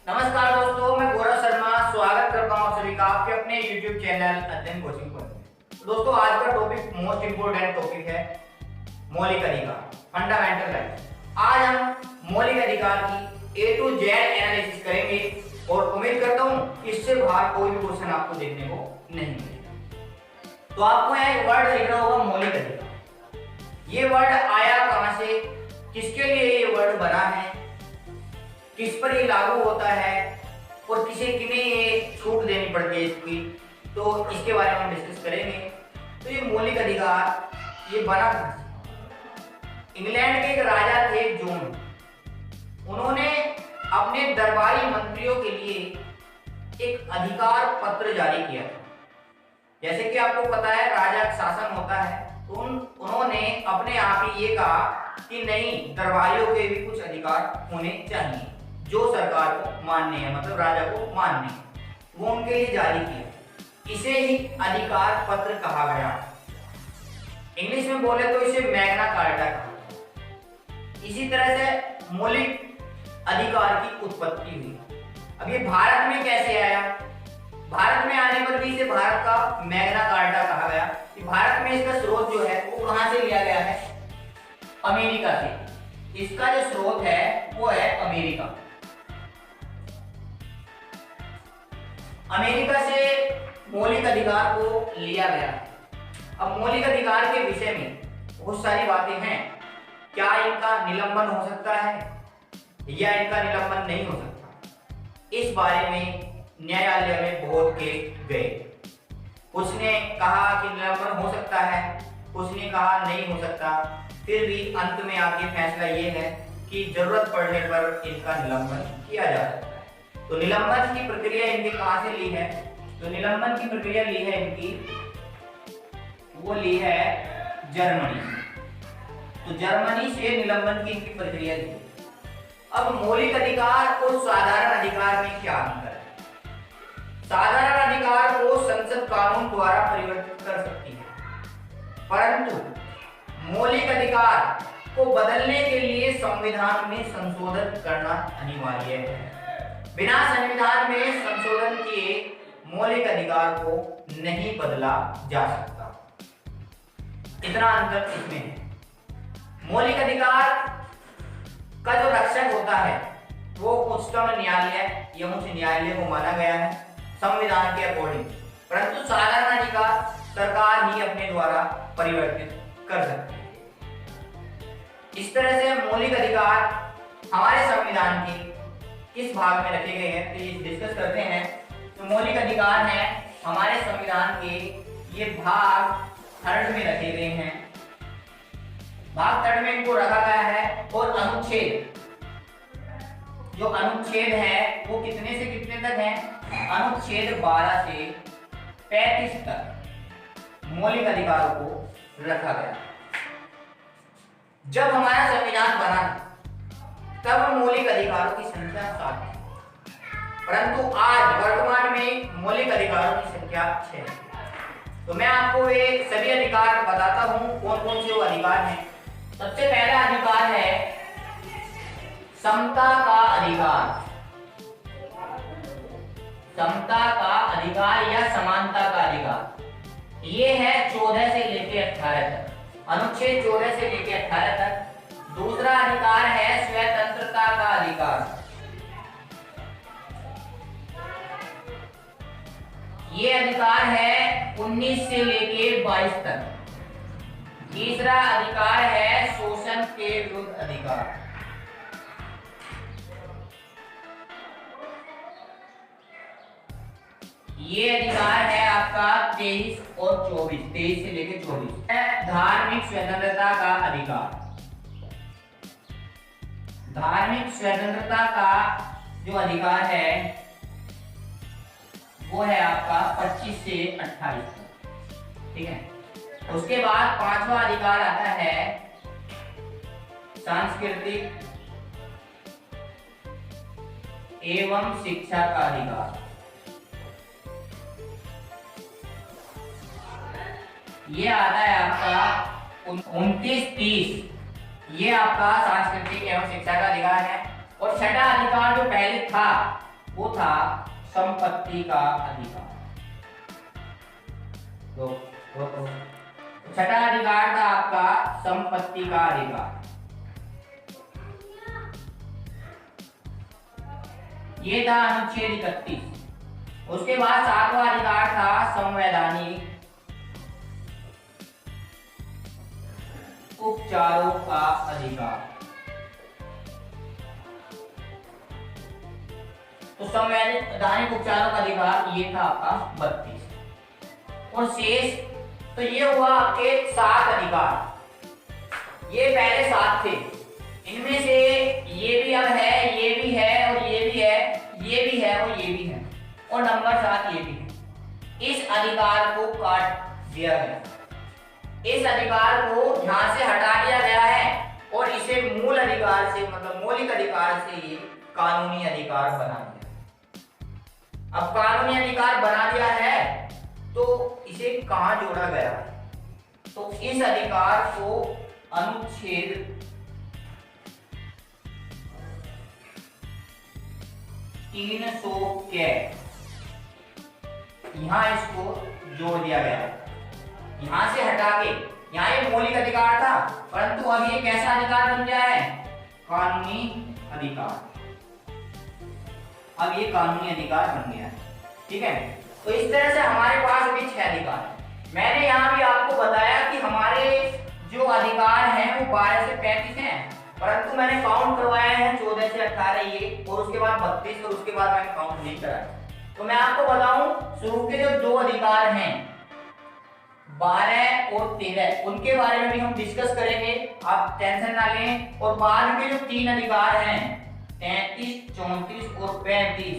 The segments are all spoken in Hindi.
नमस्कार दोस्तों, मैं गौरव शर्मा स्वागत करता हूं सभी का आपके अपने YouTube चैनल अध्ययन कोचिंग पर। दोस्तों, आज का टॉपिक मोस्ट इंपोर्टेंट टॉपिक है मौलिक अधिकार, फंडामेंटल राइट्स। आज हम मौलिक अधिकार की A to Z एनालिसिस करेंगे और उम्मीद करता हूं इससे बाहर कोई भी क्वेश्चन आपको देखने को नहीं मिलेगा। तो आपको यहाँ एक वर्ड लिखना होगा मौलिक अधिकार। ये वर्ड आया कहां से, किसके लिए ये वर्ड बना है, किस पर ये लागू होता है और किसे किन्हें ये छूट देनी पड़ती है इसकी, तो इसके बारे में हम डिस्कस करेंगे। तो ये मौलिक अधिकार ये बना इंग्लैंड के एक राजा थे जॉन। उन्होंने अपने दरबारी मंत्रियों के लिए एक अधिकार पत्र जारी किया था। जैसे कि आपको पता है राजा का शासन होता है, तो उन्होंने अपने आप ही ये कहा कि नहीं, दरबारियों के भी कुछ अधिकार होने चाहिए जो सरकार को मानने हैं, मतलब राजा को मानने हैं। वो उनके लिए जारी किया। इसे ही अधिकार पत्र कहा गया। इंग्लिश में बोले तो इसे मैग्ना कार्टा कहा। इसी तरह से मौलिक अधिकार की उत्पत्ति हुई। अब ये भारत में कैसे आया? भारत में आने पर भी इसे भारत का मैग्ना कार्टा कहा गया। कि भारत में इसका स्रोत जो है वो कहां से लिया गया है? अमेरिका से। इसका जो स्रोत है वो है अमेरिका। अमेरिका से मौलिक अधिकार को लिया गया। अब मौलिक अधिकार के विषय में बहुत सारी बातें हैं। क्या इनका निलंबन हो सकता है या इनका निलंबन नहीं हो सकता? इस बारे में न्यायालय में बहुत केस गए। कुछ ने कहा कि निलंबन हो सकता है, कुछ ने कहा नहीं हो सकता। फिर भी अंत में आके फैसला ये है कि जरूरत पड़ने पर इनका निलंबन किया जा सकता है। तो निलंबन की प्रक्रिया इनकी कहां से ली है? तो निलंबन की प्रक्रिया ली है इनकी, वो ली है जर्मनी से। तो जर्मनी से निलंबन की इनकी प्रक्रिया ली। अब मौलिक अधिकार और साधारण अधिकार में क्या अंतर है? साधारण अधिकार को संसद कानून द्वारा परिवर्तित कर सकती है, परंतु मौलिक अधिकार को बदलने के लिए संविधान में संशोधन करना अनिवार्य है। बिना संविधान में संशोधन किए मौलिक अधिकार को नहीं बदला जा सकता। इतना अंतर इसमें है। मौलिक अधिकार का जो रक्षक होता है वो उच्चतम न्यायालय या उच्च न्यायालय को माना गया है संविधान के अकॉर्डिंग, परंतु साधारण अधिकार सरकार ही अपने द्वारा परिवर्तित कर सकती है। इस तरह से मौलिक अधिकार हमारे संविधान के किस भाग में रखे गए हैं तो ये डिस्कस करते हैं। तो मौलिक अधिकार है हमारे संविधान के ये भाग थर्ड में रखे गए हैं। भाग थर्ड में इनको रखा गया है और अनुच्छेद, जो अनुच्छेद है वो कितने से कितने तक है? अनुच्छेद 12 से 35 तक मौलिक अधिकारों को रखा गया। जब हमारा संविधान बना तब मौलिक अधिकारों की संख्या 7 थी, परंतु आज वर्तमान में मौलिक अधिकारों की संख्या 6 है। तो मैं आपको ये सभी अधिकार बताता हूं कौन कौन से वो अधिकार हैं। सबसे पहला अधिकार है समता का अधिकार। समता का अधिकार या समानता का अधिकार ये है 14 से लेकर 18 तक, अनुच्छेद 14 से लेकर 18 तक। दूसरा अधिकार है स्वतंत्रता का अधिकार। ये अधिकार है 19 से लेके 22 तक। तीसरा अधिकार है शोषण के विरुद्ध अधिकार। ये अधिकार है आपका 23 और 24, 23 से लेके 24। धार्मिक स्वतंत्रता का अधिकार। धार्मिक स्वतंत्रता का जो अधिकार है वो है आपका 25 से 28 तक, ठीक है। उसके बाद पांचवा अधिकार आता है सांस्कृतिक एवं शिक्षा का अधिकार। ये आता है आपका 29-30, ये आपका सांस्कृतिक एवं शिक्षा का अधिकार है। और छठा अधिकार जो पहले था वो था संपत्ति का अधिकार। तो छठा अधिकार था आपका संपत्ति का अधिकार। ये था अनुच्छेद 31। उसके बाद सातवां अधिकार था संवैधानिक उपचारों का अधिकार। तो संवैधानिक उपचारों का अधिकार ये था आपका 32। और शेष तो ये हुआ आपके 7 अधिकार। ये पहले 7 थे, इनमें से ये भी अब है, ये भी है, और ये भी है, ये भी है, और ये भी है, और नंबर 7 ये भी है। इस अधिकार को काट दिया गया, इस अधिकार को यहां से हटा दिया गया है और इसे मूल अधिकार से मतलब मौलिक अधिकार से ये कानूनी अधिकार बना दिया। अब कानूनी अधिकार बना दिया है तो इसे कहां जोड़ा गया है? तो इस अधिकार को अनुच्छेद 300 के यहां इसको जोड़ दिया गया। यहां से हटा के, यहां ये मौलिक अधिकार था, परंतु अब ये कैसा अधिकार बन गया है? कानूनी अधिकार। अब ये कानूनी अधिकार बन गया है, ठीक है। तो इस तरह से हमारे पास अभी 6 अधिकार है। मैंने यहाँ भी आपको बताया कि हमारे जो अधिकार हैं वो 12 से 35 हैं, परंतु मैंने काउंट करवाया है 14 से 18 ये, और उसके बाद 32, और उसके बाद मैंने काउंट नहीं कराया। तो मैं आपको बताऊं, शुरू के जो 2 अधिकार हैं 12 और 13, उनके बारे में भी हम डिस्कस करेंगे, आप टेंशन ना लें। और बाद के जो 3 अधिकार हैं 33, 34 और 35,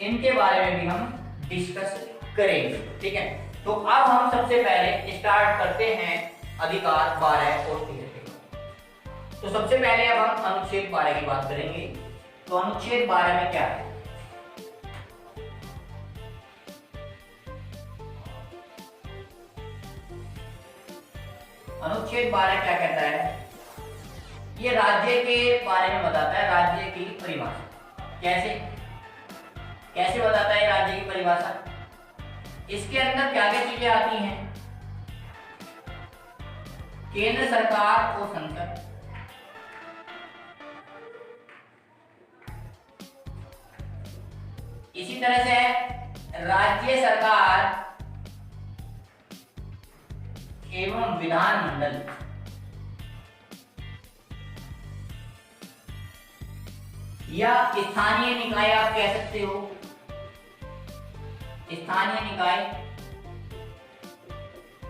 इनके बारे में भी हम डिस्कस करेंगे, ठीक है। तो अब हम सबसे पहले स्टार्ट करते हैं अधिकार 12 और 13 के। तो सबसे पहले अब हम अनुच्छेद 12 की बात करेंगे। तो अनुच्छेद 12 में क्या है? अनुच्छेद 12 क्या कहता है? ये राज्य के बारे में बताता है, राज्य की परिभाषा। कैसे बताता है राज्य की परिभाषा? इसके अंदर क्या क्या चीजें आती हैं? केंद्र सरकार और संसद, इसी तरह से राज्य सरकार एवं विधानमंडल, या स्थानीय निकाय आप कह सकते हो। स्थानीय निकाय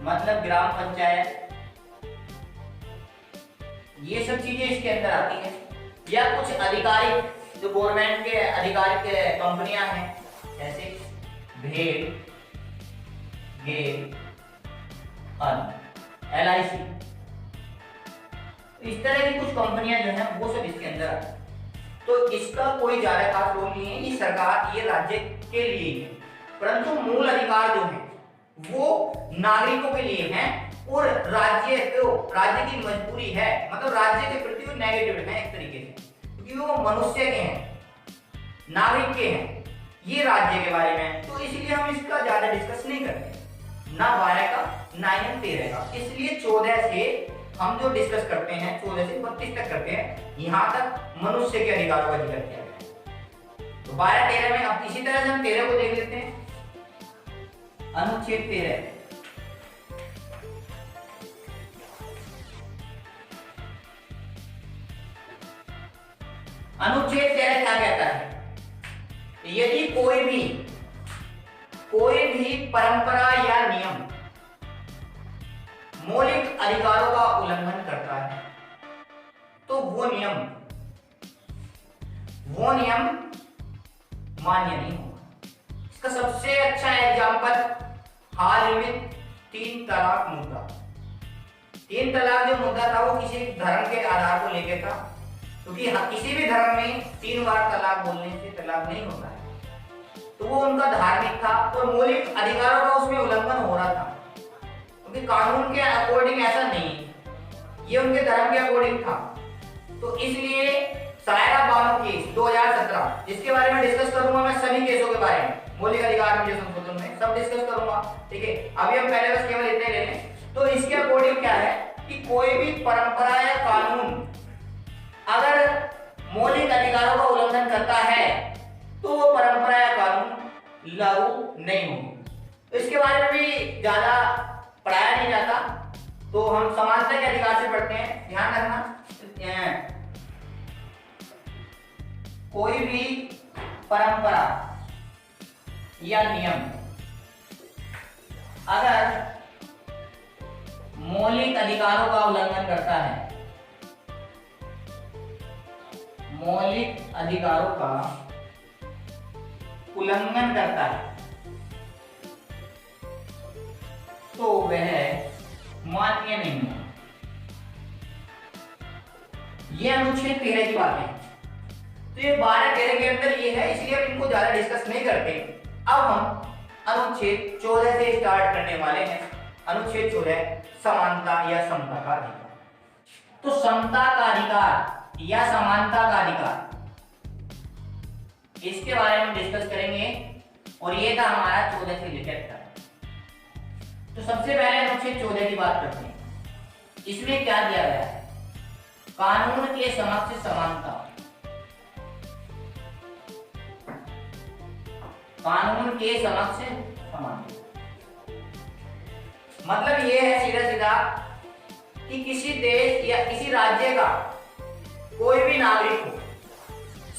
मतलब ग्राम पंचायत, ये सब चीजें इसके अंदर आती हैं। या कुछ आधिकारिक जो गवर्नमेंट के आधिकारिक कंपनियां हैं, जैसे भेड़, गेल, LIC, इस तरह की कुछ कंपनियां जो हैं वो सब इसके अंदर आती हैं। तो इसका कोई ज्यादा खास रोल नहीं है, ये सरकार, ये राज्य के लिए है, परंतु मूल अधिकार जो है वो नागरिकों के लिए हैं। और राज्य की मजबूरी है, मतलब राज्य के प्रति वो नेगेटिव है एक तरीके से, क्योंकि वो मनुष्य के हैं, नागरिक के हैं, ये राज्य के बारे में। तो इसलिए हम इसका ज्यादा डिस्कस नहीं करते, ना 12 का ना ही 13 का। इसलिए 14 से हम जो डिस्कस करते हैं 14 से 32 तक करते हैं, यहाँ तक मनुष्य के अधिकारों का जिक्र किया गया। तो 12-13 में अब इसी तरह से हम 13 को देख लेते हैं। अनुच्छेद 13, अनुच्छेद 13 क्या कहता है? यदि कोई भी परंपरा या नियम मौलिक अधिकारों का उल्लंघन करता है तो वो नियम मान्य नहीं होगा। इसका सबसे अच्छा एग्जाम्पल हाल में 3 तलाक मुद्दा। 3 तलाक जो मुद्दा था वो किसी धर्म के आधार को लेकर था, क्योंकि किसी भी धर्म में 3 बार तलाक बोलने से तलाक नहीं होता है। तो वो उनका धार्मिक था और मौलिक अधिकारों का उसमें उल्लंघन हो रहा था, क्योंकि कानून के अकॉर्डिंग ऐसा नहीं, ये उनके धर्म के अकॉर्डिंग था। तो इसलिए सायरा बानो केस 2017, जिसके बारे में डिस्कस करूंगा मैं सभी केसों के बारे में, मौलिक अधिकार में जो संशोधन में सब डिस्कस करूंगा। ठीक है, अभी हम पहले बस केवल इतने ले लें। तो इसके अकॉर्डिंग क्या है कि कोई भी परंपरा या कानून अगर मौलिक अधिकारों का उल्लंघन करता है तो वो परंपरा या कानून लागू नहीं होगी। तो इसके बारे में भी ज्यादा पढ़ाया नहीं जाता, तो हम समानता के अधिकार से पढ़ते हैं। ध्यान रखना, कोई भी परंपरा या नियम अगर मौलिक अधिकारों का उल्लंघन करता है, मौलिक अधिकारों का उल्लंघन करता है, तो वह मान्य नहीं है। यह अनुच्छेद 13 की बात है। तो ये 12-13 के अंदर ये है, इसलिए हम इनको ज्यादा डिस्कस नहीं करते। अब हम अनुच्छेद 14 से स्टार्ट करने वाले हैं। अनुच्छेद 14, समानता या समता का अधिकार। तो समता का अधिकार या समानता का अधिकार, इसके बारे में डिस्कस करेंगे, और ये था हमारा 14 से रिलेटेड था। तो सबसे पहले अनुच्छेद 14 की बात करते हैं। इसमें क्या दिया गया है? कानून के समक्ष समानता। कानून के समक्ष समानता मतलब ये है सीधा सीधा कि किसी देश या किसी राज्य का कोई भी नागरिक हो,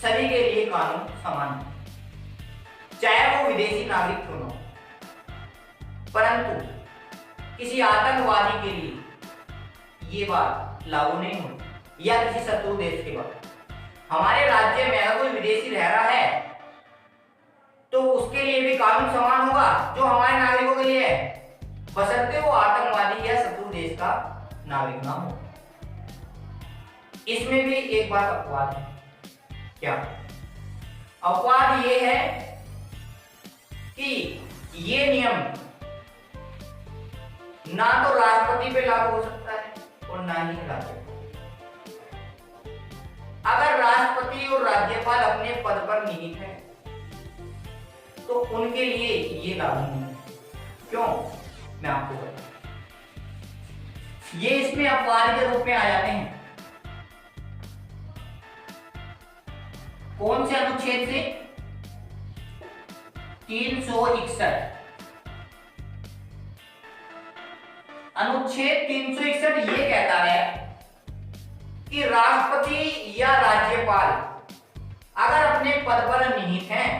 सभी के लिए कानून समान है, चाहे वो विदेशी नागरिक क्यों न हो। परंतु किसी आतंकवादी के लिए ये बात लागू नहीं होती, या किसी शत्रु देश के बाद। हमारे राज्य में अगर कोई विदेशी रह रहा है तो उसके लिए भी कानून समान होगा जो हमारे नागरिकों के लिए है, बशर्ते वो आतंकवादी या शत्रु देश का नागरिक ना हो। इसमें भी एक बात अपवाद है। क्या अपवाद? ये है कि ये नियम ना तो राष्ट्रपति पे लागू हो सकता है और ना ही राज्यपाल। अगर राष्ट्रपति और राज्यपाल अपने पद पर निहित हैं तो उनके लिए ये लागू नहीं है। क्यों? मैं आपको बताऊं। ये इसमें अपवाद के रूप में आ जाते हैं। कौन से अनुच्छेद से? 361। अनुच्छेद 361 ये कहता है कि राष्ट्रपति या राज्यपाल अगर अपने पद पर निहित हैं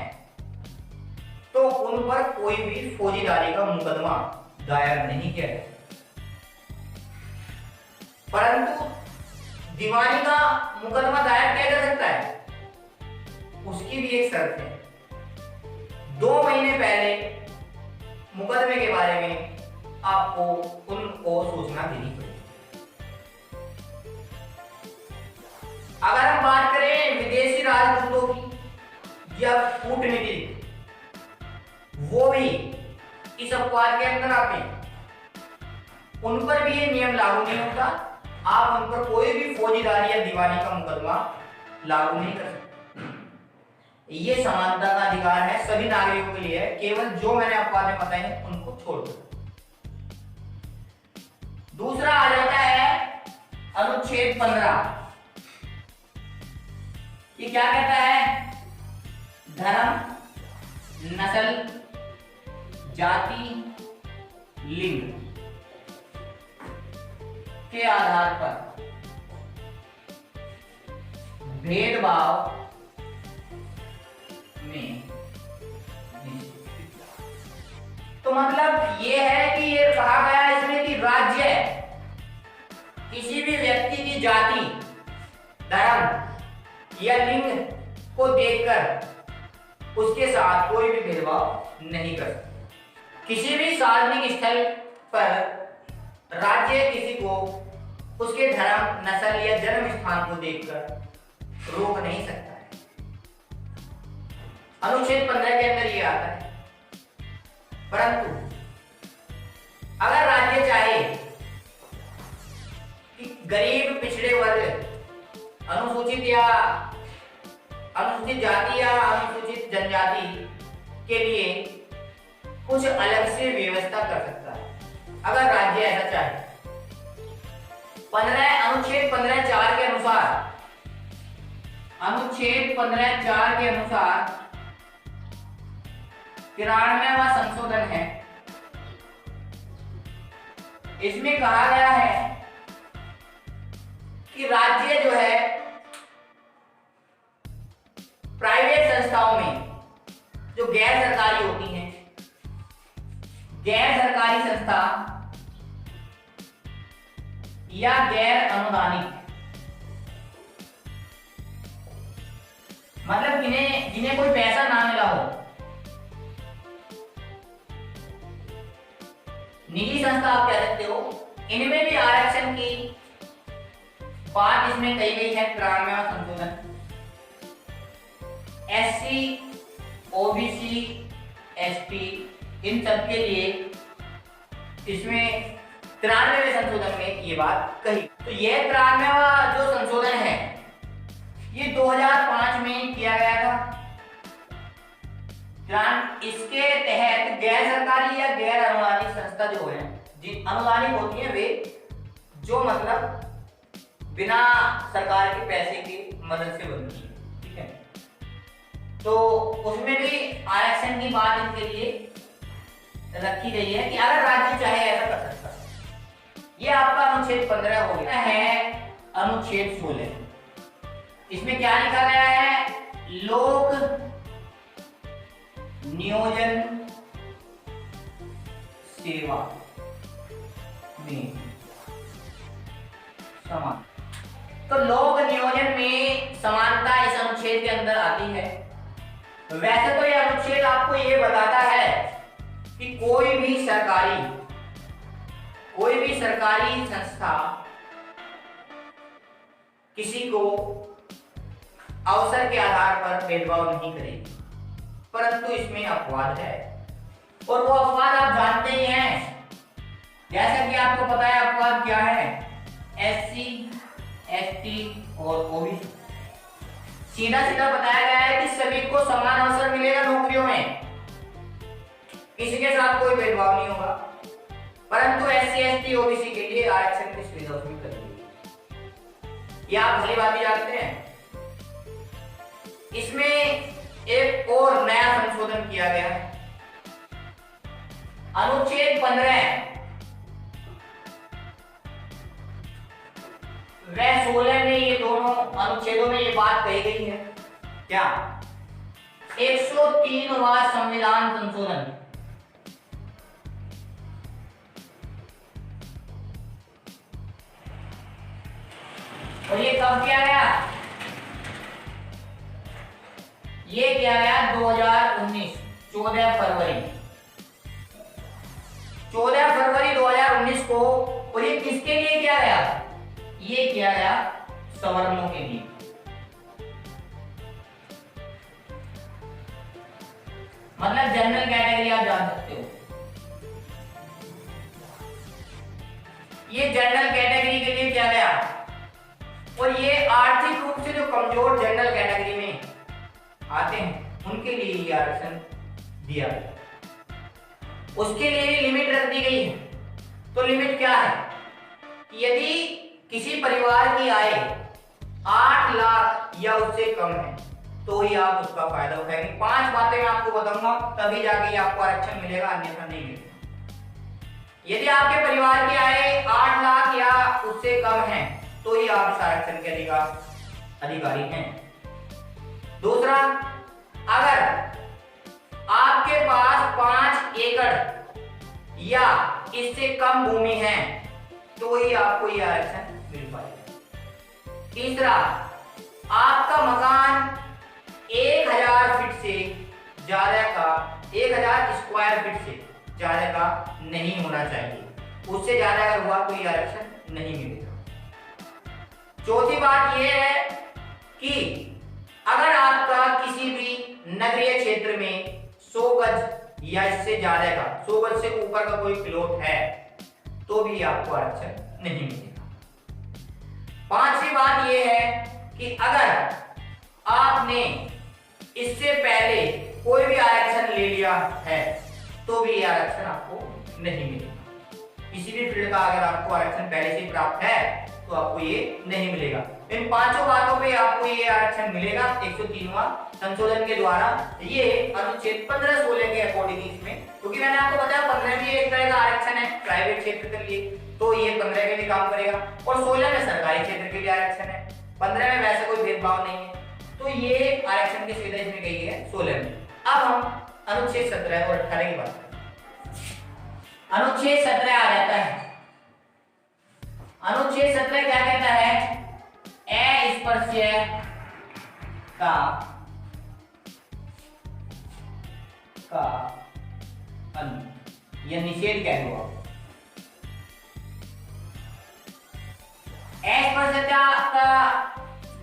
तो उन पर कोई भी फौजदारी का मुकदमा दायर नहीं किया जाए। परंतु दीवानी का मुकदमा दायर किया जा सकता है। उसकी भी एक शर्त है, 2 महीने पहले मुकदमे के बारे में आपको उनको सूचना देनी पड़ेगी। अगर हम बात करें विदेशी राजदूतों की या कूटनीतिक, वो भी इस अपवाद के अंदर आते हैं। उन पर भी ये नियम लागू नहीं होता। आप उन पर कोई भी फौजदारी या दीवानी का मुकदमा लागू नहीं कर सकते। ये समानता का अधिकार है, सभी नागरिकों के लिए है, केवल जो मैंने अपवाद में बताए हैं उनको छोड़कर। दूसरा आ जाता है अनुच्छेद 15। ये क्या कहता है? धर्म, नस्ल, जाति, लिंग के आधार पर भेदभाव में, तो मतलब ये है कि ये कहा गया है इसमें कि राज्य किसी भी व्यक्ति की जाति, धर्म या लिंग को देखकर उसके साथ कोई भी भेदभाव नहीं कर सकता। किसी भी सार्वजनिक स्थल पर राज्य किसी को उसके धर्म, नस्ल या जन्म स्थान को देखकर रोक नहीं सकता है। अनुच्छेद 15 के अंदर ये आता है। परंतु अगर राज्य चाहे कि गरीब, पिछड़े वर्ग, अनुसूचित या अनुसूचित जाति या अनुसूचित जनजाति के लिए कुछ अलग से व्यवस्था कर सकता है अगर राज्य ऐसा चाहे। 15 अनुच्छेद 15(4) के अनुसार, अनुच्छेद 15(4) के अनुसार 93वां संशोधन है। इसमें कहा गया है कि राज्य जो है प्राइवेट संस्थाओं में जो गैर सरकारी होती हैं, गैर सरकारी संस्था या गैर अनुदानित, मतलब जिन्हें कोई पैसा ना मिला हो, निजी संस्था आप कह सकते हो, इनमें भी आरक्षण की बात इसमें कही गई है। 93वां संशोधन SC, OBC, ST इन सब के लिए इसमें 93वें संशोधन में ये बात कही। तो ये 93वां जो संशोधन है ये 2005 में किया गया था। इसके तहत गैर सरकारी या गैर अनुदानित संस्था जो है, जिन अनुदानित होती है वे जो मतलब बिना सरकार के पैसे की मदद से बनती है, ठीक है। तो उसमें भी आरक्षण की बात इनके लिए रखी गई है कि अगर राज्य चाहे ऐसा कर सकता है। ये आपका अनुच्छेद 15 हो गया है। अनुच्छेद 16 इसमें क्या लिखा गया है? लोक नियोजन सेवा में समान। तो लोक नियोजन में समानता इस अनुच्छेद के अंदर आती है। वैसे तो यह अनुच्छेद आपको ये बताता है कि कोई भी सरकारी संस्था किसी को अवसर के आधार पर भेदभाव नहीं करेगी, परंतु इसमें अपवाद है और वो अपवाद आप जानते ही हैं। जैसा कि आपको पता है अपवाद क्या है? SC, ST और OBC। सीधा सीधा बताया गया है कि सभी को समान अवसर मिलेगा नौकरियों में, किसी के साथ कोई भेदभाव नहीं होगा, परंतु SC, ST, OBC के लिए आरक्षण की सुविधा उसमें कर दी गई। ये आप भली बात जानते हैं। इसमें एक और नया संशोधन किया गया है। अनुच्छेद 15 व 16 में ये दोनों अनुच्छेदों में ये बात कही गई है। क्या? 103वां संविधान संशोधन। और ये कब किया गया? ये किया गया 2019 14 फरवरी 2019 को। और ये किसके लिए किया गया? ये किया गया सवर्णों के लिए। मतलब जनरल कैटेगरी आप जान सकते हो। ये जनरल कैटेगरी के लिए किया गया और ये आर्थिक रूप से जो कमजोर जनरल कैटेगरी में आते हैं उनके लिए ये आरक्षण दिया गया। उसके लिए लिमिट रख दी गई है। तो लिमिट क्या है? यदि किसी परिवार की आय 8 लाख या उससे कम है तो ही आप उसका फायदा उठाएंगे। 5 बातें मैं आपको बताऊंगा तभी जाके आपको आरक्षण मिलेगा, अन्यथा नहीं मिलेगा। यदि आपके परिवार की आय 8 लाख या उससे कम है तो ही आप इस आरक्षण के अधिकारी हैं। दूसरा, अगर आपके पास 5 एकड़ या इससे कम भूमि है तो ही आपको यह आरक्षण मिल पाएगा। तीसरा, आपका मकान 1000 फीट से ज्यादा का 1000 स्क्वायर फीट से ज्यादा का नहीं होना चाहिए। उससे ज्यादा अगर हुआ तो यह आरक्षण नहीं मिलेगा। चौथी बात यह है कि अगर आपका किसी भी नगरीय क्षेत्र में 100 गज या इससे ज्यादा का 100 गज से ऊपर का कोई प्लॉट है तो भी आपको आरक्षण नहीं मिलेगा। पांचवी बात यह है कि अगर आपने इससे पहले कोई भी आरक्षण ले लिया है तो भी ये आरक्षण आपको नहीं मिलेगा। किसी भी फील्ड का अगर आपको आरक्षण पहले से प्राप्त है तो आपको ये नहीं मिलेगा। इन पांचों बातों पे आपको ये आरक्षण मिलेगा 103वां संशोधन के द्वारा। ये अनुच्छेद 15-16 के अकॉर्डिंग इसमें, क्योंकि मैंने आपको बताया 15 भी एक तरह का आरक्षण है प्राइवेट क्षेत्र के लिए, तो ये 15 के लिए काम करेगा, और 16 में सरकारी क्षेत्र के लिए आरक्षण है। 15 में वैसे कोई भेदभाव नहीं है, तो ये आरक्षण की सुविधा इसमें गई है 16 में। अब हम अनुच्छेद 17 और 18 की बात करें। अनुच्छेद 17 आ जाता है। अनुच्छेद 17 क्या कहता है? अस्पृश्य का अंत या निषेध कह दो आप। अस्पृश्यता का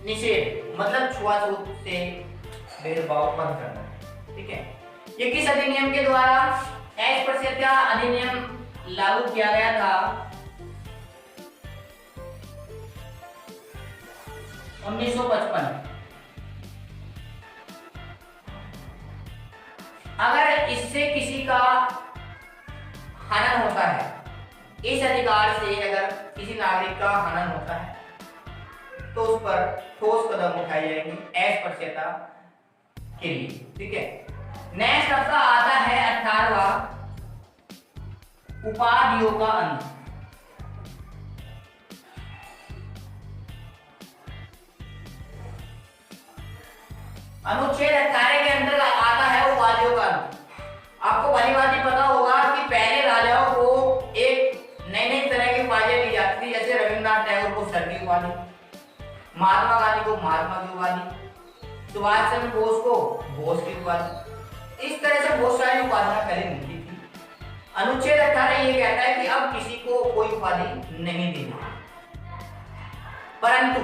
निषेध मतलब छुआछूत से भेदभाव बंद करना। ठीक है, ये किस अधिनियम के द्वारा? अस्पृश्यता अधिनियम लागू किया गया था 1955। अगर इससे किसी का हनन होता है, इस अधिकार से अगर किसी नागरिक का हनन होता है तो उस पर ठोस कदम उठाए जाएंगे अस्पृश्यता के लिए। ठीक है, नेक्स्ट आपका आता है 18वां उपाधियों का अंत। अनुच्छेद 18 के अंतर्गत आता है उपाधियों का अंत। आपको भली भांति पता होगा कि पहले राजाओं को एक नई नई तरह की उपाधियां दी जाती थी, जैसे रविंद्रनाथ टैगोर को सर की उपाधि, महात्मा गांधी को महात्मा की उपाधि, सुभाष चंद्र बोस को बोस की उपाधि। इस तरह से बहुत सारी उपाधियां पहले मिलती थी। अनुच्छेद 18 ये कहता है कि अब किसी को कोई उपाधि नहीं देनी, परंतु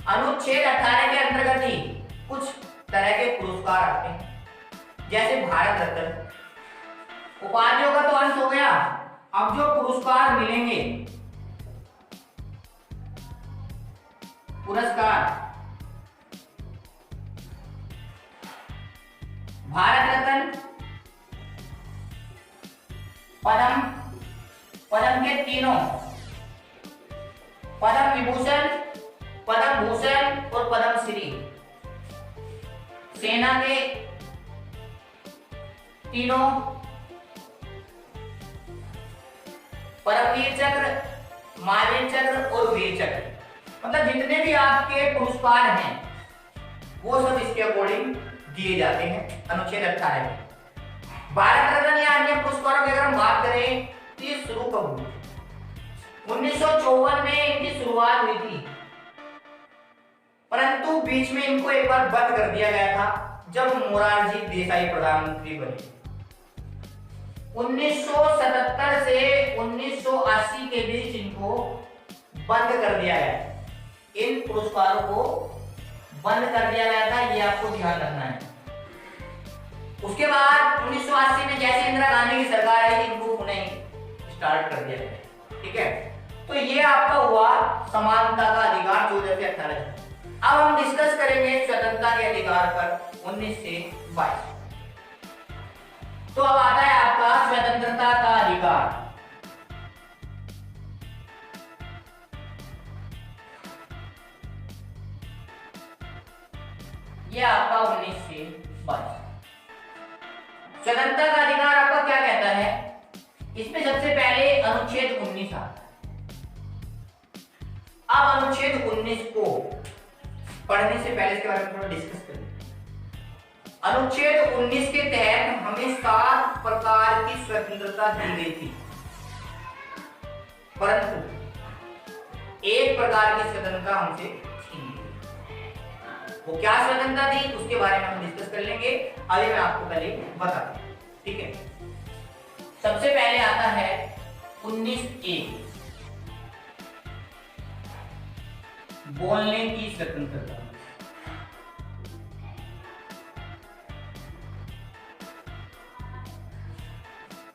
अनुच्छेद 18 के अंतर्गत ही कुछ तरह के पुरस्कार आते हैं, जैसे भारत रत्न। उपाधियों का तो अंत हो गया, अब जो पुरस्कार मिलेंगे, पुरस्कार भारत रत्न, पद्म, पद्म के तीनों, पद्म विभूषण, पद्म भूषण और पद्म श्री, सेना के तीनों, परमवीर चक्र, महावीर चक्र और वीर चक्र, मतलब जितने भी आपके पुरस्कार हैं वो सब इसके अकॉर्डिंग दिए जाते हैं अनुच्छेद 18 में। भारत रत्न या अन्य पुरस्कारों की अगर हम बात करें तो ये शुरू कब हुई? 1954 में इनकी शुरुआत हुई थी, परंतु बीच में इनको एक बार बंद कर दिया गया था जब मोरारजी देसाई प्रधानमंत्री बने। 1977 से 1980 के बीच इनको बंद कर दिया गया। इन पुरस्कारों को बंद कर दिया गया था, ये आपको ध्यान रखना है। उसके बाद 1980 में जैसे इंदिरा गांधी की सरकार आई, इनको पुनः स्टार्ट कर दिया गया। ठीक है, तो ये आपका हुआ समानता का अधिकार 14 से 18। अब हम डिस्कस करेंगे स्वतंत्रता के अधिकार पर 19 से 22। तो अब आता है आपका स्वतंत्रता का अधिकार। ये आपका 19 से 22। स्वतंत्रता का अधिकार आपका क्या कहता है? इसमें सबसे पहले अनुच्छेद 19 आता है। अब अनुच्छेद 19 को पढ़ने से पहले इसके बारे में थोड़ा डिस्कस करें। अनुच्छेद 19 के तहत हमें 7 प्रकार की स्वतंत्रता दी गई थी, परंतु एक प्रकार की स्वतंत्रता हमसे छीन ली। वो क्या स्वतंत्रता थी उसके बारे में हम डिस्कस कर लेंगे, अभी मैं आपको पहले बताता हूं। ठीक है, सबसे पहले आता है 19A, बोलने की स्वतंत्रता।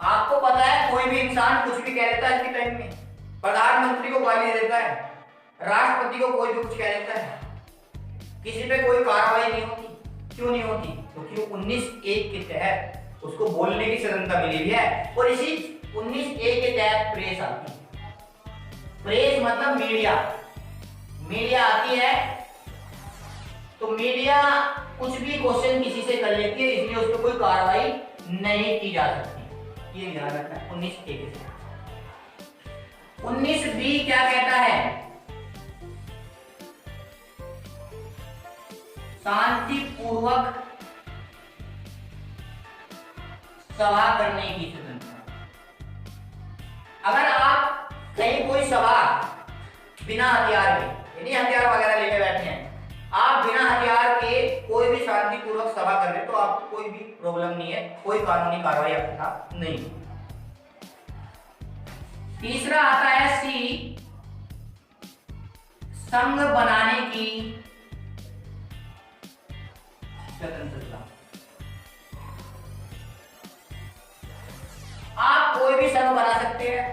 आपको पता है कोई भी इंसान कुछ भी कह देता है इसके टाइम में, प्रधानमंत्री को गाली देता है, राष्ट्रपति को कोई भी कुछ कह देता है, किसी पे कोई कार्रवाई नहीं होती। क्यों नहीं होती? क्योंकि 19(1) के तहत उसको बोलने की स्वतंत्रता मिली हुई है। और इसी 19(1) के तहत प्रेस आती है। प्रेस मतलब मीडिया, मीडिया आती है। तो मीडिया कुछ भी क्वेश्चन किसी से कर लेती है, इसलिए उस पर कोई कार्रवाई नहीं की जा सकती। ये ध्यान रखना है 19(a) के तहत। 19(b) क्या कहता है? शांतिपूर्वक सभा करने की स्वतंत्रता। अगर आप कहीं कोई सभा बिना हथियार के, यानी हथियार वगैरह लेके बैठे हैं, आप बिना हथियार के कोई भी शांतिपूर्वक सभा कर रहे हैं, तो आपको कोई भी प्रॉब्लम नहीं है, कोई कानूनी कार्रवाई आपके खिलाफ नहीं। तीसरा आता है सी, संघ बनाने की स्वतंत्रता। आप कोई भी संघ बना सकते हैं।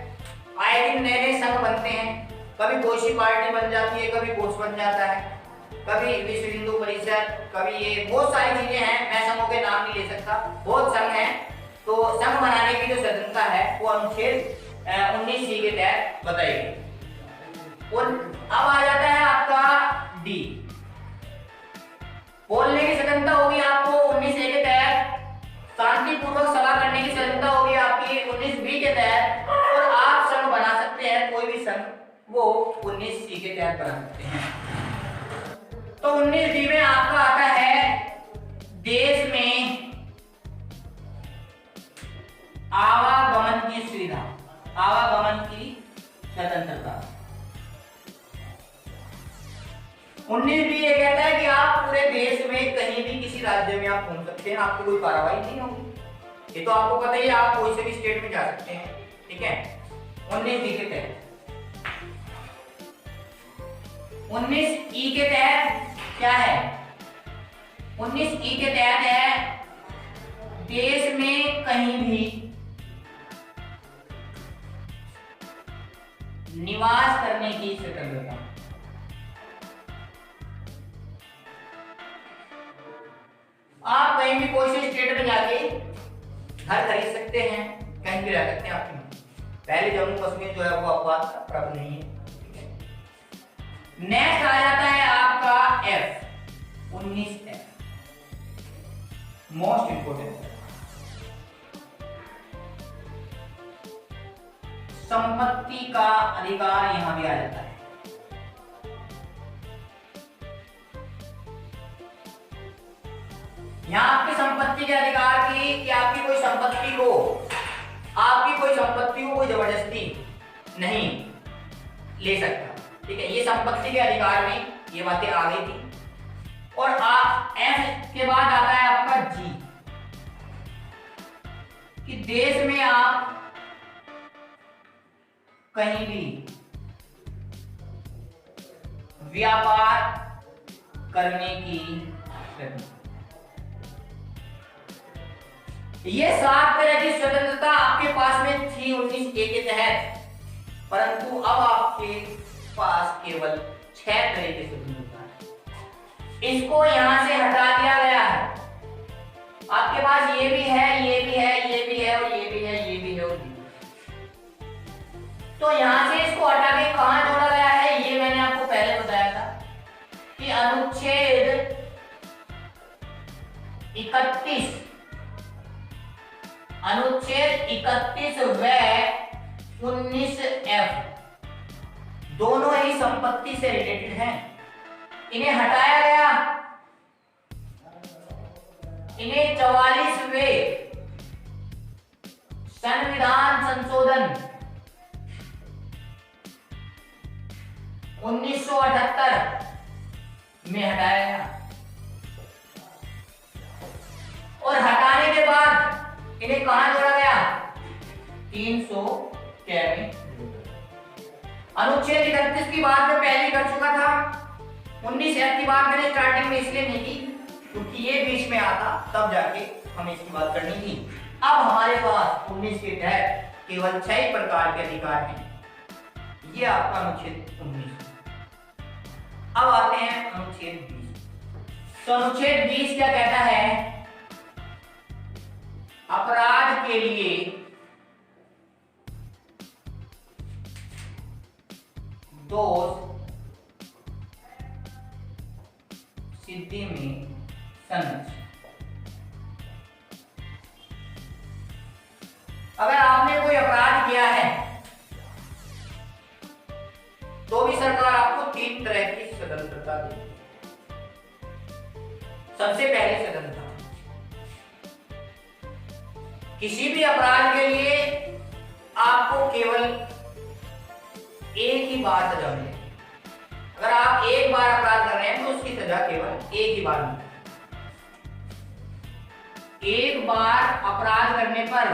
आए दिन नए नए संघ बनते हैं, कभी कोई सी पार्टी बन जाती है, कभी कोर्स बन जाता है, कभी विश्व हिंदू परिषद, कभी ये बहुत सारी चीजें हैं। मैं संघों के नाम नहीं ले सकता, बहुत संघ हैं। तो संघ बनाने की जो स्वतंत्रता है वो अनुच्छेद 19(c) के तहत बताई गई। और अब आ जाता है आपका डी, बोलने की स्वतंत्रता होगी आपको 19(a) के तहत, शांतिपूर्वक सभा करने की स्वतंत्रता होगी आपकी 19(b) के तहत, और आप संघ बना सकते हैं, कोई भी संघ वो 19(c) के तहत बना सकते हैं। तो 19(d) में आपका आता है देश में आवागमन की सुविधा, आवागमन की स्वतंत्रता। 19(b) ये कहता है कि आप पूरे देश में कहीं भी किसी राज्य में आप घूम सकते हैं, आपको कोई कार्रवाई नहीं होगी। ये तो आपको पता ही है, आप कोई से भी स्टेट में जा सकते हैं, ठीक है। 19(d) के तहत 19(e) के तहत क्या है? 19(e) के तहत है देश में कहीं भी निवास करने की स्वतंत्रता। आप कहीं भी कोई से स्टेट में जाके घर खरीद सकते हैं, कहीं भी रह सकते हैं आपकी। पहले जम्मू कश्मीर जो है वो अपवाद था, प्रभाव नहीं है। नेक्स्ट आ जाता है आपका F, 19(f), मोस्ट इंपोर्टेंट। संपत्ति का अधिकार यहां भी आ जाता है। यहां आपकी संपत्ति के अधिकार की कि आपकी कोई संपत्ति को कोई जबरदस्ती नहीं ले सकता, ठीक है। ये संपत्ति के अधिकार में ये बातें आ गई थी। और एफ के बाद आता है आपका जी, कि देश में आप कहीं भी व्यापार करने की स्वतंत्रता। ये 7 तरह की स्वतंत्रता आपके पास में थी 19(a) के तहत, परंतु अब आपके पास केवल 6 तरह की स्वतंत्रता है। इसको यहां से हटा दिया गया है। आपके पास ये भी है, ये भी है, ये भी है, और ये भी है, ये भी है, और ये भी है। तो यहां से इसको हटा के कहां जोड़ा गया है? ये मैंने आपको पहले बताया था कि अनुच्छेद 31 व 19(f) दोनों ही संपत्ति से रिलेटेड हैं। इन्हें हटाया गया। इन्हें 44वें संविधान संशोधन 1978 में हटाया गया। और हटाने के बाद इन्हें कहां जोड़ा गया? 300 अनुच्छेद 31 की बात मैं पहले कर चुका था। 19(f) की बात मैंने स्टार्टिंग में इसलिए नहीं की क्योंकि ये बीच में आता, तब जाके हमें इसकी बात करनी थी। अब हमारे पास 19 के तहत केवल 6 प्रकार के अधिकार हैं। ये आपका अनुच्छेद 19। अब आते हैं अनुच्छेद 20। तो अनुच्छेद 20 क्या कहता है? अपराध के लिए दोष सिद्धि में संरक्षण। अगर आपने कोई अपराध किया है तो भी सरकार आपको 3 तरह की स्वतंत्रता देगी। सबसे पहले स्वतंत्रता, किसी भी अपराध के लिए आपको केवल एक ही बार सजा मिलेगी। अगर आप एक बार अपराध कर रहे हैं तो उसकी सजा केवल एक ही बार मिलेगी। एक बार अपराध करने पर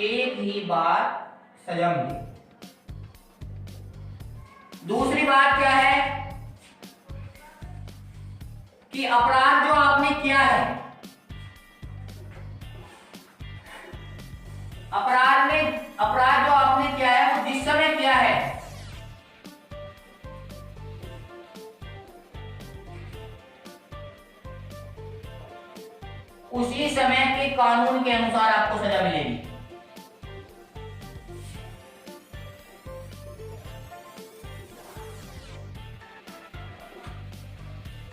एक ही बार सजा मिलेगी। दूसरी बात क्या है कि अपराध जो आपने किया है, अपराध जो आपने किया है वो जिस समय किया है उसी समय के कानून के अनुसार आपको सजा मिलेगी।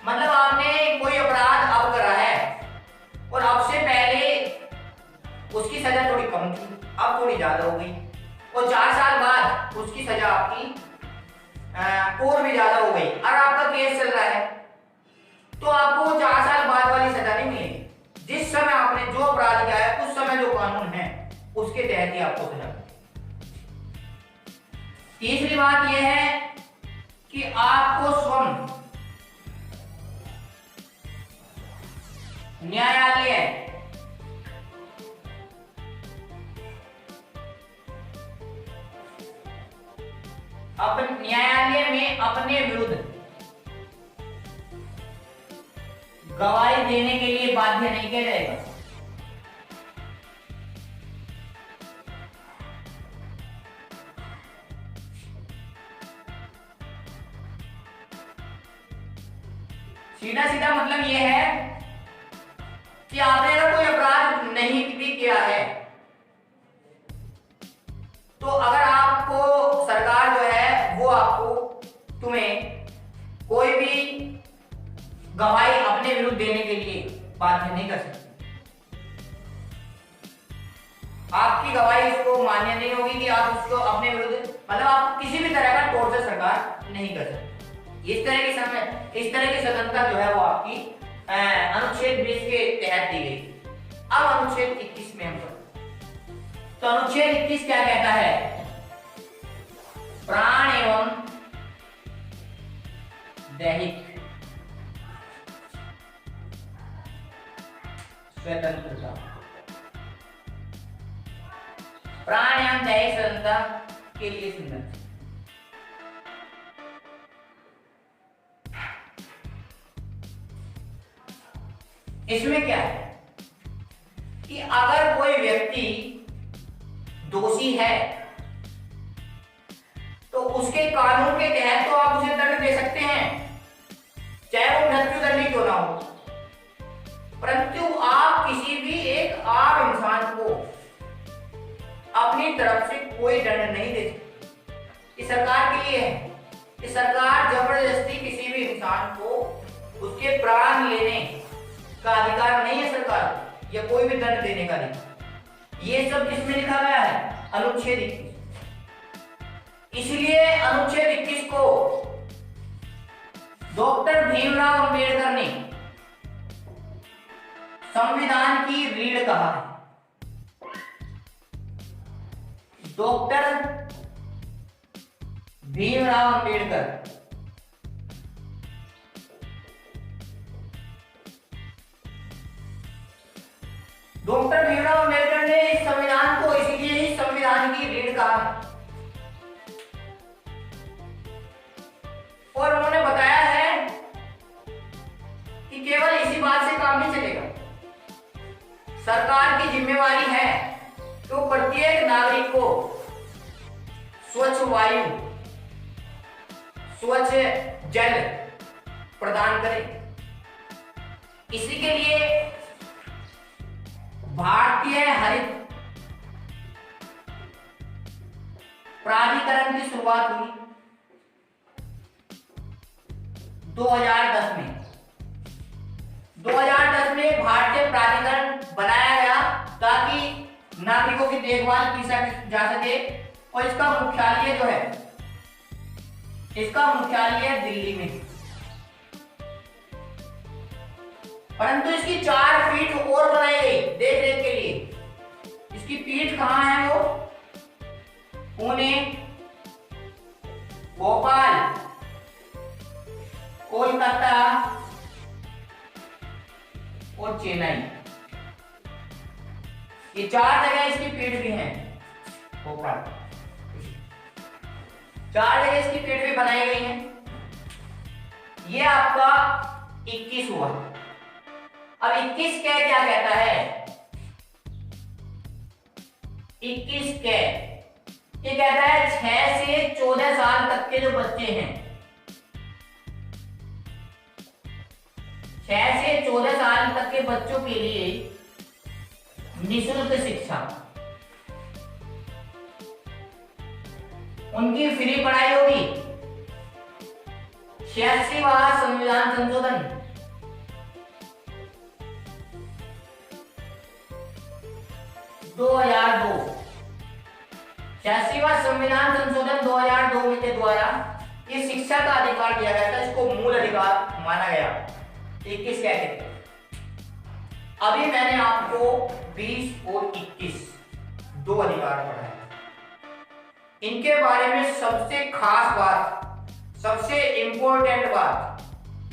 मतलब आपने कोई अपराध अब करा है और अब से पहले उसकी सजा थोड़ी कम थी, अब थोड़ी ज्यादा हो गई, और 4 साल बाद उसकी सजा आपकी और भी ज्यादा हो गई और आपका केस चल रहा है, तो आपको 4 साल बाद वाली सजा नहीं मिलेगी। जिस समय आपने जो अपराध किया है उस समय जो कानून है उसके तहत ही आपको सजा मिलेगी। तीसरी बात यह है कि आपको स्वयं न्यायालय में अपने विरुद्ध गवाही देने के लिए बाध्य नहीं किया जाएगा। सीधा सीधा मतलब यह है कि आपने अगर कोई अपराध नहीं भी किया है तो अगर आपको सरकार जो है वो आपको तुम्हें कोई भी गवाही अपने विरुद्ध देने के लिए बाध्य नहीं कर सकती। आपकी गवाही उसको मान्य नहीं होगी कि आप उसको अपने विरुद्ध, मतलब आप किसी भी तरह का टॉर्चर सरकार नहीं कर सकती। इस तरह की स्वतंत्रता जो है वो आपकी अनुच्छेद 20 के तहत दी गई। अब अनुच्छेद 21 में हम तो अनुच्छेद 21 क्या कहता है? प्राण एवं दैहिक स्वतंत्रता। प्राण एवं दैहिक स्वतंत्रता के लिए संरक्षण। इसमें क्या है कि अगर कोई व्यक्ति दोषी है तो उसके कानून के तहत तो आप उसे दंड दे सकते हैं, चाहे वो मृत्युदंड क्यों ना हो, परंतु आप किसी भी एक आम इंसान को अपनी तरफ से कोई दंड नहीं दे सकते। ये सरकार के लिए है कि सरकार जबरदस्ती किसी भी इंसान को उसके प्राण लेने का अधिकार नहीं है सरकार को, या कोई भी दंड देने का नहीं। ये सब किसमें लिखा गया है? अनुच्छेद 21। इसलिए अनुच्छेद 21 को डॉक्टर भीमराव अंबेडकर ने संविधान की रीढ़ कहा है। डॉक्टर भीमराव अंबेडकर डॉक्टर भीमराव अंबेडकर ने इस संविधान को इसलिए ही संविधान की रीढ़ कहा और उन्होंने बताया है कि केवल इसी बात से काम नहीं चलेगा। सरकार की जिम्मेवारी है तो प्रत्येक नागरिक को स्वच्छ वायु स्वच्छ जल प्रदान करें। इसी के लिए भारतीय हरित प्राधिकरण की शुरुआत हुई 2010 में। 2010 में भारतीय प्राधिकरण बनाया गया ताकि नागरिकों की देखभाल की जा सके, और इसका मुख्यालय जो है, इसका मुख्यालय दिल्ली में। परंतु इसकी 4 पीठ और बनाई गई देख रेख के लिए। इसकी पीठ कहां है? वो पुणे, भोपाल, कोलकाता और चेन्नई। ये 4 जगह इसकी पीठ भी हैं। भोपाल 4 जगह इसकी पीठ भी बनाई गई हैं। ये आपका 21 हुआ। अब 21 क्या कहता है? 21 ये कहता है 6 से 14 साल तक के जो बच्चे हैं, 6 से 14 साल तक के बच्चों के लिए निःशुल्क शिक्षा, उनकी फ्री पढ़ाई होगी। 86वां संविधान संशोधन 2002, 86वां संविधान संशोधन 2002 के द्वारा इस शिक्षा का अधिकार दिया गया था। इसको मूल अधिकार माना गया। 21 क्या कहते हैं? अभी मैंने आपको 20 और 21 2 अधिकार पढ़ाए। इनके बारे में सबसे खास बात, सबसे इंपॉर्टेंट बात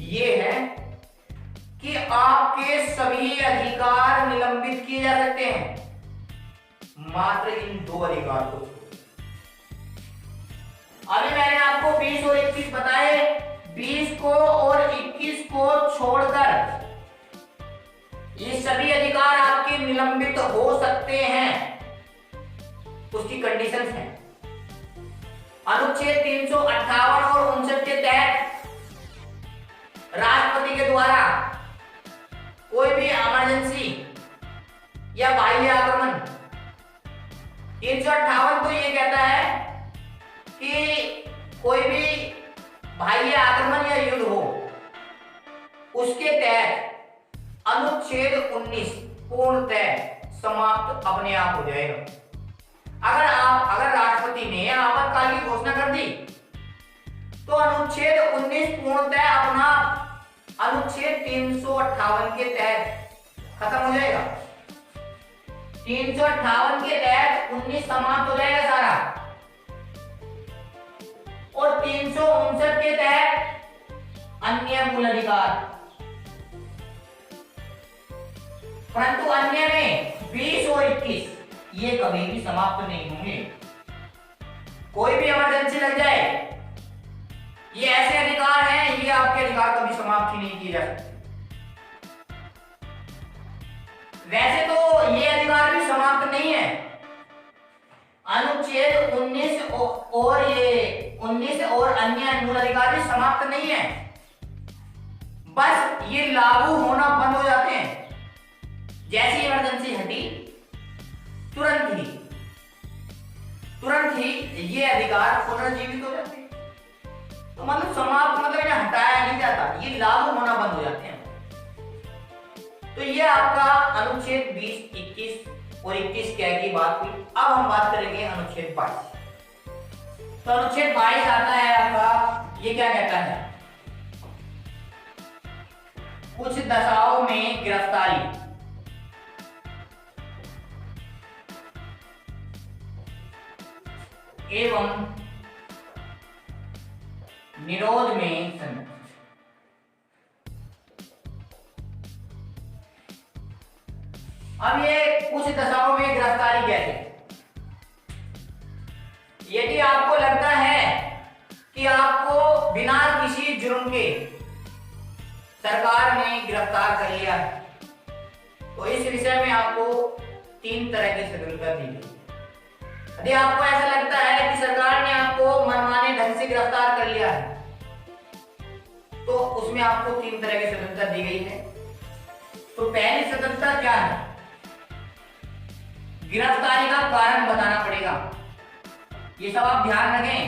यह है कि आपके सभी अधिकार निलंबित किए जा सकते हैं, मात्र इन 2 अधिकार को। अभी मैंने आपको 20 और 21 बताए। 20 को और 21 को छोड़कर ये सभी अधिकार आपके निलंबित हो सकते हैं। उसकी कंडीशंस हैं। अनुच्छेद 358 और 59 के तहत राष्ट्रपति के द्वारा कोई भी इमरजेंसी या बाह्य आक्रमण, 358 तो ये कहता है कि कोई भी बाह्य आक्रमण या युद्ध हो, उसके तहत अनुच्छेद 19 पूर्णतः समाप्त अपने आप हो जाएगा। अगर राष्ट्रपति ने आपातकाल की घोषणा कर दी तो अनुच्छेद 19 पूर्णतः अपना अनुच्छेद 358 के तहत खत्म हो जाएगा। 358 के तहत 19 समाप्त हो जाएगा सारा, और 359 के तहत अन्य मूल अधिकार। परंतु अन्य में 20 और 21 ये कभी भी समाप्त नहीं होंगे। कोई भी इमरजेंसी लग जाए, ये ऐसे अधिकार हैं, ये आपके अधिकार कभी समाप्त ही नहीं किए जा सकते। वैसे तो ये अधिकार भी समाप्त नहीं है। अनुच्छेद 19 और अन्य मूल अधिकार भी समाप्त नहीं है, बस ये लागू होना बंद हो जाते हैं। जैसी इमरजेंसी हटी तुरंत ही ये अधिकार पुनर्जीवित हो जाते हैं। तो मतलब समाप्त मतलब इन्हें हटाया नहीं जाता, ये लागू होना बंद हो जाते हैं। तो ये आपका अनुच्छेद 20, 21 और 21 क्या की बात हुई। अब हम बात करेंगे अनुच्छेद 22। तो अनुच्छेद 22 आता है आपका, ये क्या कहता है? कुछ दशाओं में गिरफ्तारी एवं निरोध में संरक्षण। अब ये कुछ दशाओं में गिरफ्तारी कैसे? यदि आपको लगता है कि आपको बिना किसी जुर्म के सरकार ने गिरफ्तार कर लिया है, तो इस विषय में आपको 3 तरह की स्वतंत्रता दी गई। यदि आपको ऐसा लगता है कि सरकार ने आपको मनमाने ढंग से गिरफ्तार कर लिया है, उसमें आपको 3 तरह की स्वतंत्रता दी गई है। तो पहली स्वतंत्रता क्या है? गिरफ्तारी का कारण बताना पड़ेगा। ये सब आप ध्यान रखें।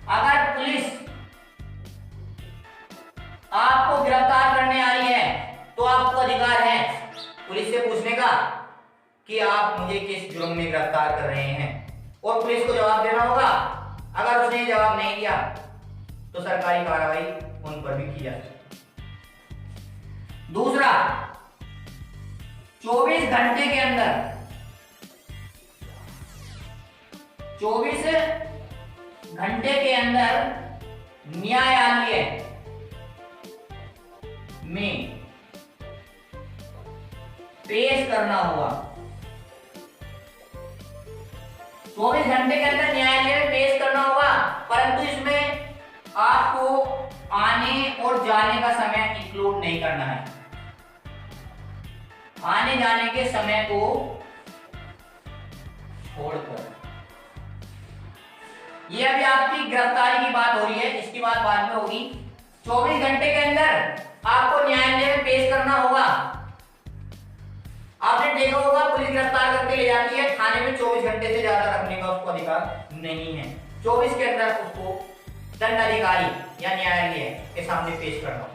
अगर पुलिस आपको गिरफ्तार करने आई है तो आपको अधिकार है पुलिस से पूछने का कि आप मुझे किस जुर्म में गिरफ्तार कर रहे हैं, और पुलिस को जवाब देना होगा। अगर उसने जवाब नहीं दिया तो सरकारी कार्रवाई उन पर भी की जा सकती है। दूसरा, 24 घंटे के अंदर 24 घंटे के अंदर न्यायालय में पेश करना होगा। 24 घंटे के अंदर न्यायालय में पेश करना होगा, परंतु इसमें आपको आने और जाने का समय इंक्लूड नहीं करना है। आने जाने के समय को छोड़कर। ये अभी आपकी गिरफ्तारी की बात हो रही है, इसकी बात बाद में होगी। 24 घंटे के अंदर आपको न्यायालय में पेश करना होगा। आपने देखा होगा पुलिस गिरफ्तार करके ले जाती है, थाने में 24 घंटे से ज्यादा रखने का उसको अधिकार नहीं है। 24 के अंदर उसको दंडाधिकारी या न्यायालय के सामने पेश करना होगा।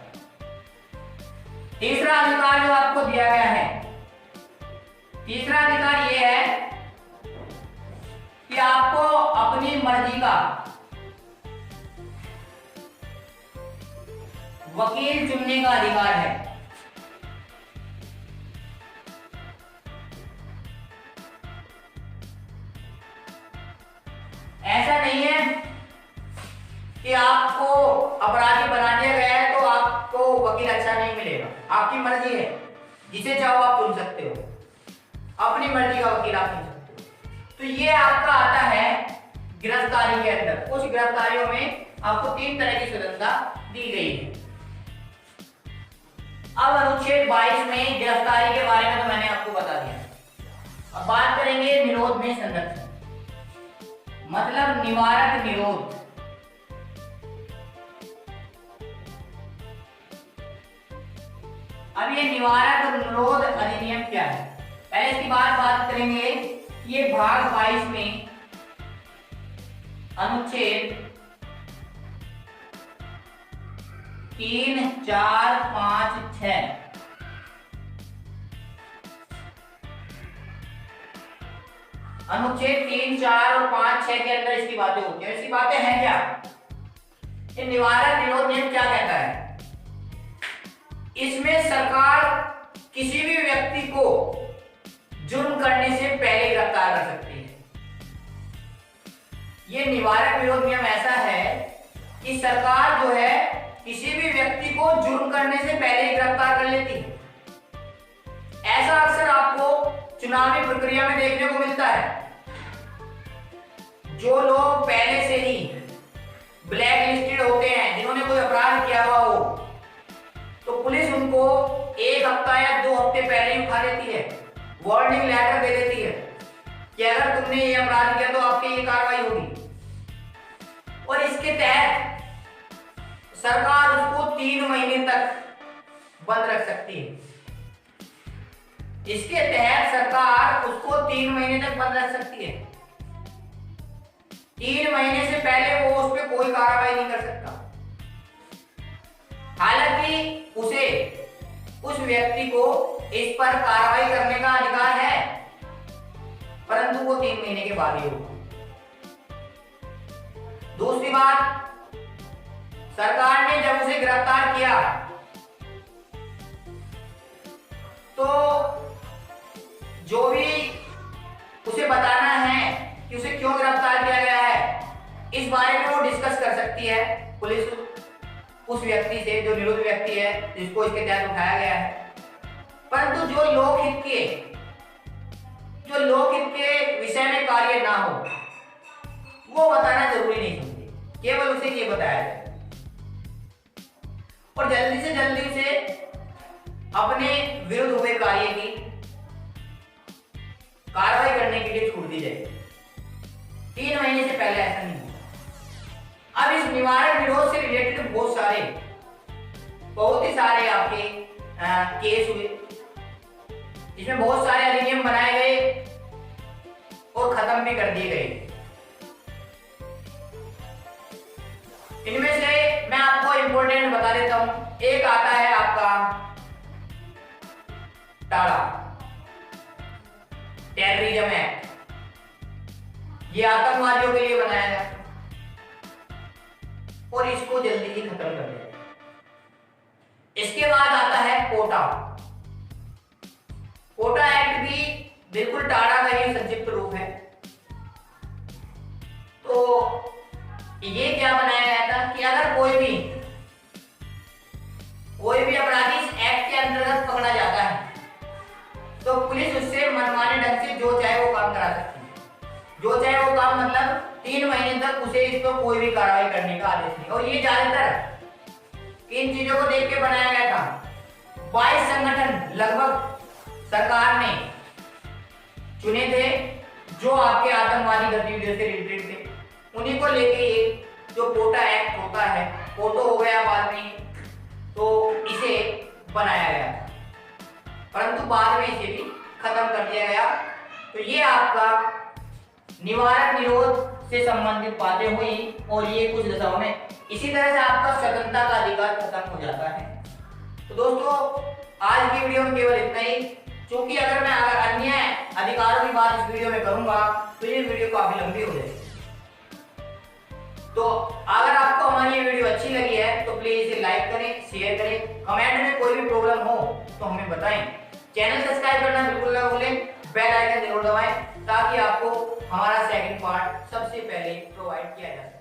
तीसरा अधिकार जो आपको दिया गया है, तीसरा अधिकार यह है कि आपको अपनी मर्जी का वकील चुनने का अधिकार है। ऐसा नहीं है कि आपको अपराधी बना दिया गया है तो आपको वकील अच्छा नहीं मिलेगा। आपकी मर्जी है, जिसे चाहो आप चुन सकते हो, अपनी मर्जी का वकील आप चुन सकते हो। तो ये आपका आता है गिरफ्तारी के अंदर। कुछ गिरफ्तारियों में आपको 3 तरह की स्वतंत्रता दी गई है। अब अनुच्छेद 22 में गिरफ्तारी के बारे में तो मैंने आपको बता दिया। अब बात करेंगे निरोध में संरक्षण, मतलब निवारक निरोध। अब ये निवारक निरोध अधिनियम क्या है, पहले इसकी बात करेंगे। ये भाग 22 में अनुच्छेद 3, 4, 5, 6 अनुच्छेद 3, 4 और 5, 6 के अंदर इसकी बातें होती हैं। इसकी बातें हैं क्या? ये निवारक निरोध नियम क्या कहता है? इसमें सरकार किसी भी व्यक्ति को जुर्म करने से पहले गिरफ्तार कर सकती है। ये निवारक निरोध नियम ऐसा है कि सरकार जो है किसी भी व्यक्ति को जुर्म करने से पहले गिरफ्तार कर लेती है। ऐसा अक्सर आपको चुनावी प्रक्रिया में देखने को मिलता है। जो लोग पहले से ही ब्लैक लिस्टेड होते हैं, जिन्होंने कोई अपराध किया हुआ हो, तो पुलिस उनको 1 हफ्ता या 2 हफ्ते पहले ही उठा लेती है, वार्निंग लेटर दे देती है कि अगर तुमने ये अपराध किया तो आपकी ये कार्रवाई होगी। और इसके तहत सरकार उसको 3 महीने तक बंद रख सकती है। इसके तहत सरकार उसको 3 महीने तक बंद रख सकती है। 3 महीने से पहले वो उस पर कोई कार्रवाई नहीं कर सकता। हालांकि उसे, उस व्यक्ति को इस पर कार्रवाई करने का अधिकार है, परंतु वो 3 महीने के बाद ही होगा। दूसरी बात, सरकार ने जब उसे गिरफ्तार किया तो जो भी उसे बताना है कि उसे क्यों गिरफ्तार किया गया है, इस बारे में वो डिस्कस कर सकती है पुलिस उस व्यक्ति से, जो निरुद्ध व्यक्ति है जिसको इसके तहत उठाया गया है। परंतु जो लोकहित के विषय में कार्य ना हो, वो बताना जरूरी नहीं समझे, केवल उसे ये बताया जाए और जल्दी से अपने विरुद्ध हुए कार्य की कार्रवाई करने के लिए छूट दी जाए। 3 महीने से पहले ऐसा नहीं होगा। अब इस निवारक निरोध से रिलेटेड में बहुत ही सारे आपके केस हुए, जिसमें बहुत सारे अधिनियम बनाए गए और खत्म भी कर दिए गए। इनमें से मैं आपको इंपॉर्टेंट बता देता हूं। एक आता है आपका टाड़ा टेररिज्म एक्ट, ये आतंकवादियों के लिए बनाया गया और इसको जल्दी ही खत्म कर दिया। इसके बाद आता है कोटा एक्ट भी बिल्कुल टाड़ा का ही संक्षिप्त रूप है। तो ये क्या बनाया गया था कि अगर कोई भी अपराधी इस एक्ट के अंतर्गत पकड़ा जाता है तो पुलिस उससे मनमाने ढंग से जो चाहे वो काम करा सकती है। जो चाहे वो काम मतलब 3 महीने तक उसे इस पर कोई भी कार्रवाई करने का आदेश नहीं। और ये ज्यादातर इन चीजों को देख के बनाया गया था। 22 संगठन लगभग सरकार ने चुने थे जो आपके आतंकवादी गतिविधियों से रिलेटेड थे। उन्हीं को लेके ये जो कोटा एक्ट होता है, कोटो हो गया बाद में, तो इसे बनाया गया था, परंतु बाद में इसे भी खत्म कर दिया गया। तो ये आपका निवारक निरोध से संबंधित बातें हुई और ये कुछ दशाओं में इसी तरह से आपका स्वतंत्रता का अधिकार खत्म हो जाता है। तो दोस्तों आज की वीडियो में केवल इतना ही, क्योंकि अगर अन्य अधिकारों की बात इस वीडियो में करूंगा तो ये वीडियो काफी लंबी हो जाएगी। तो अगर आपको हमारी ये वीडियो अच्छी लगी है तो प्लीज इसे लाइक करें, शेयर करें, कमेंट में कोई भी प्रॉब्लम हो तो हमें बताएं। चैनल सब्सक्राइब करना बिल्कुल ना भूलें, बेल आइकन जरूर दबाएं ताकि आपको हमारा सेकंड पार्ट सबसे पहले प्रोवाइड किया जा सके।